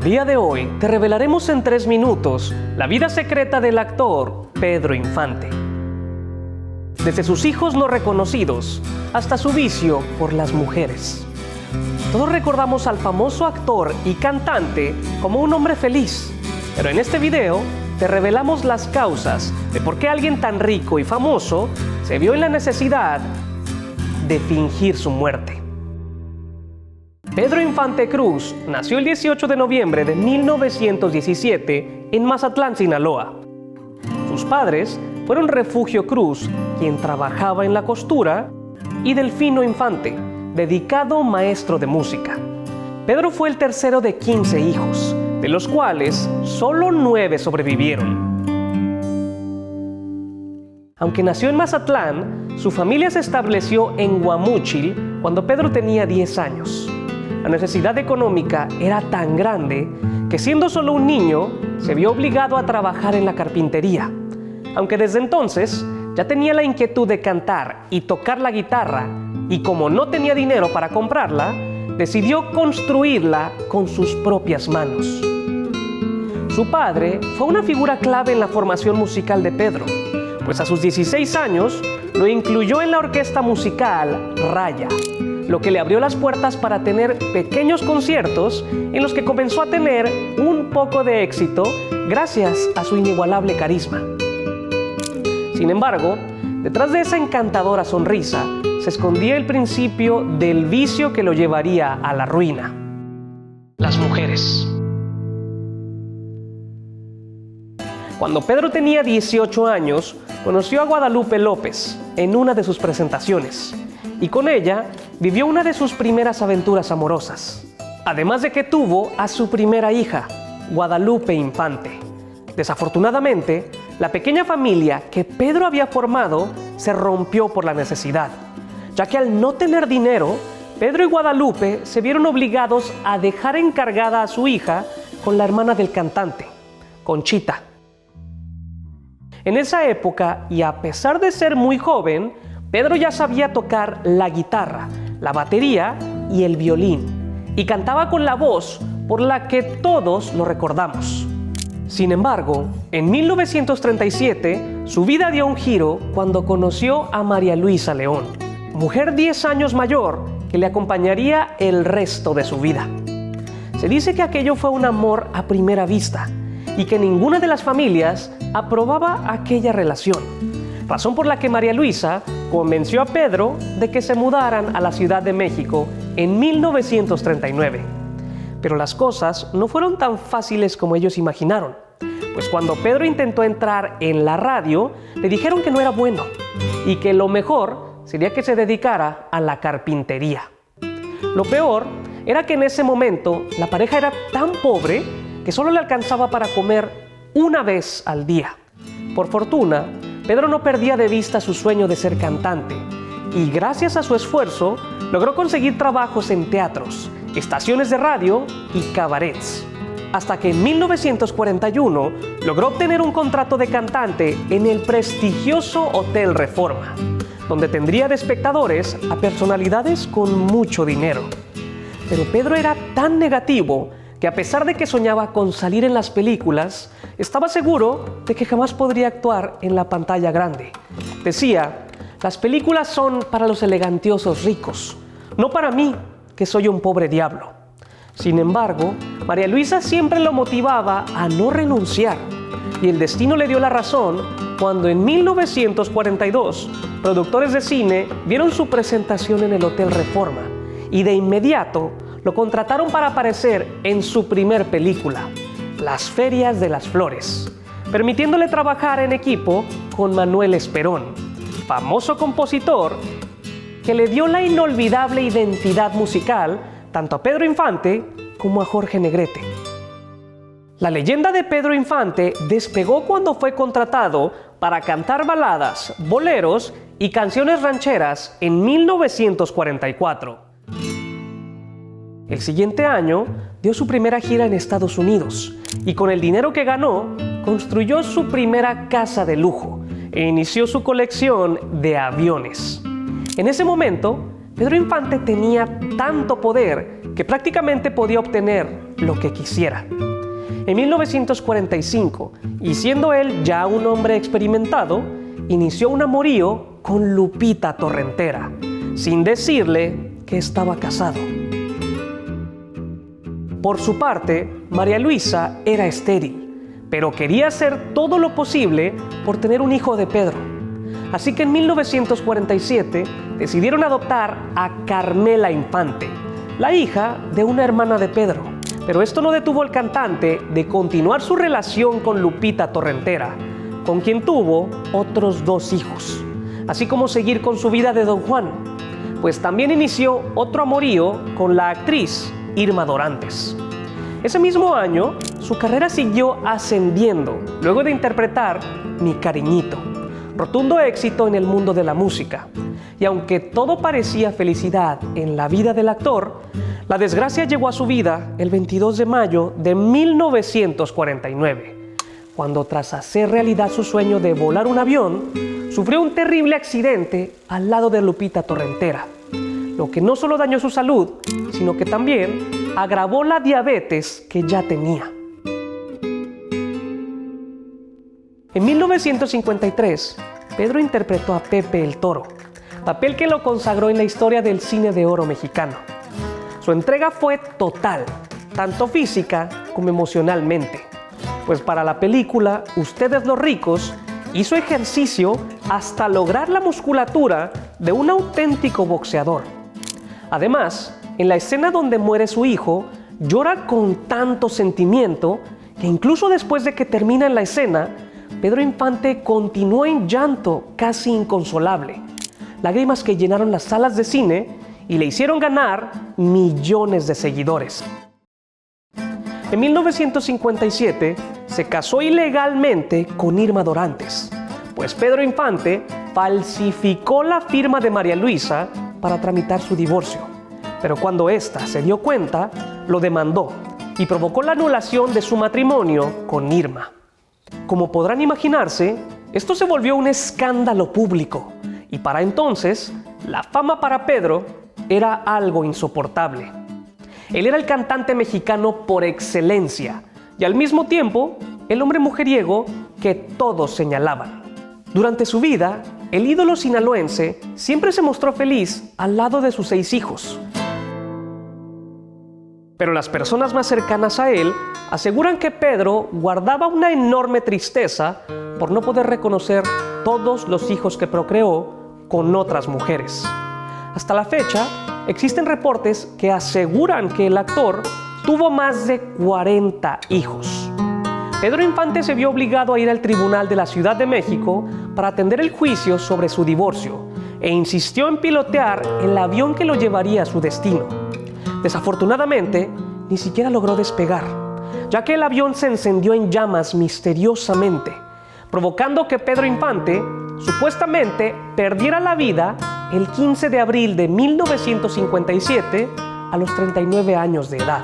día de hoy te revelaremos en 3 minutos la vida secreta del actor Pedro Infante. Desde sus hijos no reconocidos hasta su vicio por las mujeres. Todos recordamos al famoso actor y cantante como un hombre feliz, pero en este video te revelamos las causas de por qué alguien tan rico y famoso se vio en la necesidad de fingir su muerte. Pedro Infante Cruz nació el 18 de noviembre de 1917 en Mazatlán, Sinaloa. Sus padres fueron Refugio Cruz, quien trabajaba en la costura, y Delfino Infante, dedicado maestro de música. Pedro fue el tercero de 15 hijos, de los cuales solo 9 sobrevivieron. Aunque nació en Mazatlán, su familia se estableció en Guamúchil cuando Pedro tenía 10 años. La necesidad económica era tan grande que, siendo solo un niño, se vio obligado a trabajar en la carpintería. Aunque desde entonces ya tenía la inquietud de cantar y tocar la guitarra, y como no tenía dinero para comprarla, decidió construirla con sus propias manos. Su padre fue una figura clave en la formación musical de Pedro, pues a sus 16 años lo incluyó en la orquesta musical Raya, lo que le abrió las puertas para tener pequeños conciertos en los que comenzó a tener un poco de éxito gracias a su inigualable carisma. Sin embargo, detrás de esa encantadora sonrisa se escondía el principio del vicio que lo llevaría a la ruina: las mujeres. Cuando Pedro tenía 18 años, conoció a Guadalupe López en una de sus presentaciones, y con ella vivió una de sus primeras aventuras amorosas. Además de que tuvo a su primera hija, Guadalupe Infante. Desafortunadamente, la pequeña familia que Pedro había formado se rompió por la necesidad, ya que al no tener dinero, Pedro y Guadalupe se vieron obligados a dejar encargada a su hija con la hermana del cantante, Conchita. En esa época, y a pesar de ser muy joven, Pedro ya sabía tocar la guitarra, la batería y el violín, y cantaba con la voz por la que todos lo recordamos. Sin embargo, en 1937, su vida dio un giro cuando conoció a María Luisa León, mujer 10 años mayor que le acompañaría el resto de su vida. Se dice que aquello fue un amor a primera vista y que ninguna de las familias aprobaba aquella relación, razón por la que María Luisa convenció a Pedro de que se mudaran a la Ciudad de México en 1939. Pero las cosas no fueron tan fáciles como ellos imaginaron, pues cuando Pedro intentó entrar en la radio, le dijeron que no era bueno y que lo mejor sería que se dedicara a la carpintería. Lo peor era que en ese momento la pareja era tan pobre que solo le alcanzaba para comer una vez al día. Por fortuna, Pedro no perdía de vista su sueño de ser cantante y gracias a su esfuerzo logró conseguir trabajos en teatros, estaciones de radio y cabarets, hasta que en 1941 logró obtener un contrato de cantante en el prestigioso Hotel Reforma, donde tendría de espectadores a personalidades con mucho dinero. Pero Pedro era tan negativo que, a pesar de que soñaba con salir en las películas, estaba seguro de que jamás podría actuar en la pantalla grande. Decía: las películas son para los elegantiosos ricos, no para mí, que soy un pobre diablo. Sin embargo, María Luisa siempre lo motivaba a no renunciar, y el destino le dio la razón cuando en 1942 productores de cine vieron su presentación en el Hotel Reforma y de inmediato lo contrataron para aparecer en su primer película, Las Ferias de las Flores, permitiéndole trabajar en equipo con Manuel Esperón, famoso compositor que le dio la inolvidable identidad musical tanto a Pedro Infante como a Jorge Negrete. La leyenda de Pedro Infante despegó cuando fue contratado para cantar baladas, boleros y canciones rancheras en 1944. El siguiente año dio su primera gira en Estados Unidos y con el dinero que ganó construyó su primera casa de lujo e inició su colección de aviones. En ese momento, Pedro Infante tenía tanto poder que prácticamente podía obtener lo que quisiera. En 1945, y siendo él ya un hombre experimentado, inició un amorío con Lupita Torrentera, sin decirle que estaba casado. Por su parte, María Luisa era estéril, pero quería hacer todo lo posible por tener un hijo de Pedro. Así que en 1947 decidieron adoptar a Carmela Infante, la hija de una hermana de Pedro. Pero esto no detuvo al cantante de continuar su relación con Lupita Torrentera, con quien tuvo otros 2 hijos, así como seguir con su vida de Don Juan, pues también inició otro amorío con la actriz Irma Dorantes. Ese mismo año, su carrera siguió ascendiendo luego de interpretar Mi Cariñito, rotundo éxito en el mundo de la música. Y aunque todo parecía felicidad en la vida del actor, la desgracia llegó a su vida el 22 de mayo de 1949, cuando tras hacer realidad su sueño de volar un avión, sufrió un terrible accidente al lado de Lupita Torrentera, lo que no solo dañó su salud, sino que también agravó la diabetes que ya tenía. En 1953, Pedro interpretó a Pepe el Toro, papel que lo consagró en la historia del cine de oro mexicano. Su entrega fue total, tanto física como emocionalmente, pues para la película Ustedes los ricos hizo ejercicio hasta lograr la musculatura de un auténtico boxeador. Además, en la escena donde muere su hijo, llora con tanto sentimiento que incluso después de que termina la escena, Pedro Infante continuó en llanto casi inconsolable, lágrimas que llenaron las salas de cine y le hicieron ganar millones de seguidores. En 1957 se casó ilegalmente con Irma Dorantes, pues Pedro Infante falsificó la firma de María Luisa para tramitar su divorcio. Pero cuando ésta se dio cuenta, lo demandó y provocó la anulación de su matrimonio con Irma. Como podrán imaginarse, esto se volvió un escándalo público y para entonces la fama para Pedro era algo insoportable. Él era el cantante mexicano por excelencia y al mismo tiempo el hombre mujeriego que todos señalaban. Durante su vida, el ídolo sinaloense siempre se mostró feliz al lado de sus 6 hijos. Pero las personas más cercanas a él aseguran que Pedro guardaba una enorme tristeza por no poder reconocer todos los hijos que procreó con otras mujeres. Hasta la fecha, existen reportes que aseguran que el actor tuvo más de 40 hijos. Pedro Infante se vio obligado a ir al Tribunal de la Ciudad de México para atender el juicio sobre su divorcio e insistió en pilotear el avión que lo llevaría a su destino. Desafortunadamente, ni siquiera logró despegar, ya que el avión se encendió en llamas misteriosamente, provocando que Pedro Infante supuestamente perdiera la vida el 15 de abril de 1957 a los 39 años de edad.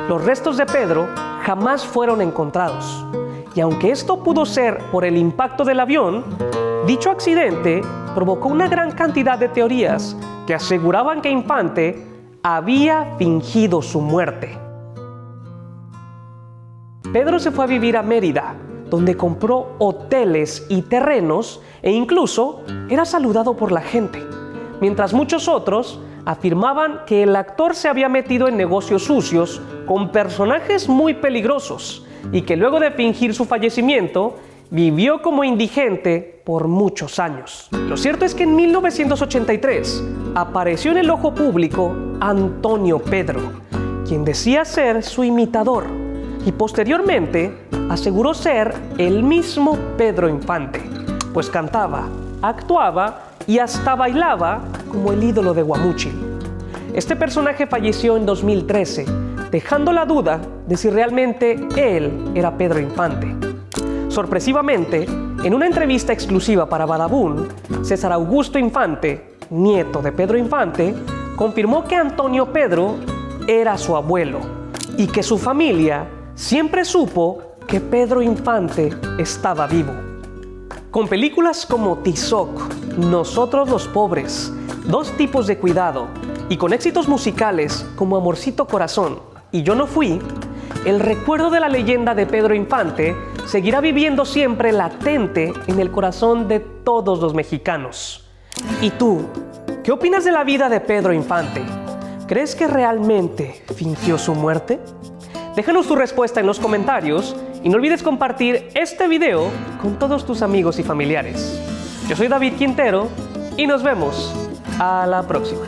Los restos de Pedro jamás fueron encontrados, y aunque esto pudo ser por el impacto del avión, dicho accidente provocó una gran cantidad de teorías que aseguraban que Infante había fingido su muerte. Pedro se fue a vivir a Mérida, donde compró hoteles y terrenos e incluso era saludado por la gente, mientras muchos otros afirmaban que el actor se había metido en negocios sucios con personajes muy peligrosos y que luego de fingir su fallecimiento vivió como indigente por muchos años. Lo cierto es que en 1983 apareció en el ojo público Antonio Pedro, quien decía ser su imitador y posteriormente aseguró ser el mismo Pedro Infante, pues cantaba, actuaba y hasta bailaba como el ídolo de Guamúchil. Este personaje falleció en 2013, dejando la duda de si realmente él era Pedro Infante. Sorpresivamente, en una entrevista exclusiva para Badabun, César Augusto Infante, nieto de Pedro Infante, confirmó que Antonio Pedro era su abuelo y que su familia siempre supo que Pedro Infante estaba vivo. Con películas como Tizoc, Nosotros los pobres, Dos tipos de cuidado Y con éxitos musicales como Amorcito Corazón y Yo no fui, el recuerdo de la leyenda de Pedro Infante seguirá viviendo siempre latente en el corazón de todos los mexicanos. ¿Y tú, qué opinas de la vida de Pedro Infante? ¿Crees que realmente fingió su muerte? Déjanos tu respuesta en los comentarios y no olvides compartir este video con todos tus amigos y familiares. Yo soy David Quintero y nos vemos a la próxima.